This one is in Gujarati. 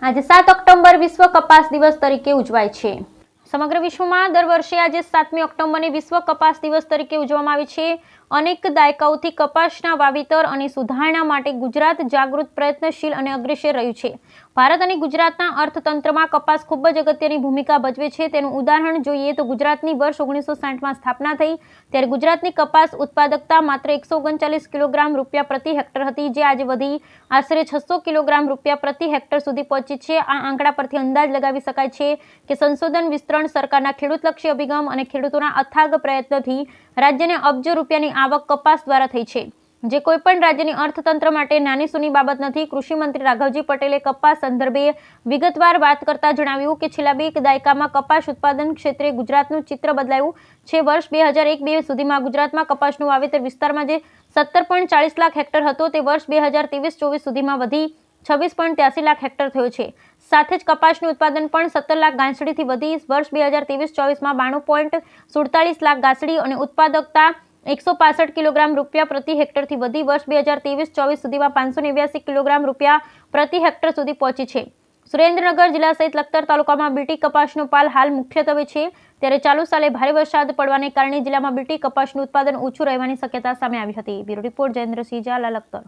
આજે 7 ઓક્ટોબર વિશ્વ કપાસ દિવસ તરીકે ઉજવાય છે। સમગ્ર વિશ્વમાં દર વર્ષે આજે 7મી ઓક્ટોબરને વિશ્વ કપાસ દિવસ તરીકે ઉજવવામાં આવે છે। અનેક દાયકાઓથી કપાસના વાવેતર અને સુધારણા માટે ગુજરાત જાગૃત, પ્રયત્નશીલ અને અગ્રેસર રહ્યું છે। ભારત અને ગુજરાતના અર્થતંત્રમાં કપાસ ખૂબ જ અગત્યની ભૂમિકા ભજવે છે। તેનું ઉદાહરણ જોઈએ તો ગુજરાતની વર્ષ 1960માં સ્થાપના થઈ ત્યારે ગુજરાતની કપાસ ઉત્પાદકતા માત્ર 139 કિલોગ્રામ રૂપિયા પ્રતિ હેક્ટર હતી, જે આજે વધી આશરે 600 કિલોગ્રામ રૂપિયા પ્રતિ હેક્ટર સુધી પહોંચી છે। આ આંકડા પરથી અંદાજ લગાવી શકાય છે કે સંશોધન, વિસ્તરણ, સરકારના ખેડૂતલક્ષી અભિગમ અને ખેડૂતોના અથાગ પ્રયત્નથી રાજ્યને અબજો રૂપિયાની આવક કપાસ દ્વારા થઈ છે, જે કોઈપણ રાજ્યની અર્થતંત્ર માટે નાની સૂની બાબત નથી। કૃષિ મંત્રી રાઘવજી પટેલે કપાસ સંદર્ભે વિગતવાર વાત કરતા જણાવ્યું કે છેલ્લા 2 દાયકામાં કપાસ ઉત્પાદન ક્ષેત્રે ગુજરાતનું ચિત્ર બદલાયું છે। વર્ષ 2001-2 સુધીમાં ગુજરાતમાં કપાસનું વાવેતર વિસ્તારમાં જે 17.40 લાખ હેક્ટર હતો તે વર્ષ 2023-24 સુધીમાં વધી 26.83 લાખ હેક્ટર થયો છે। સાથે જ કપાસનું ઉત્પાદન પણ 17 લાખ ગાંસડીથી વધી વર્ષ 2023-24માં 92.47 લાખ ગાંસડી અને ઉત્પાદકતા 165 કિલોગ્રામ રૂપિયા પ્રતિ હેક્ટરથી વધી વર્ષ 2023-24 સુધીમાં 589 કિલોગ્રામ રૂપિયા પ્રતિ હેક્ટર સુધી પહોંચી છે। સુરેન્દ્રનગર જિલ્લા સહિત લખતર તાલુકામાં બીટી કપાસનો પાલ હાલ મુખ્યત્વે છે, ત્યારે ચાલુ સાલે ભારે વરસાદ પડવાને કારણે જિલ્લામાં બીટી કપાસનું ઉત્પાદન ઓછું રહેવાની શક્યતા સામે આવી હતી। Bureau report Jayendrasinh Zala, Lakhtar.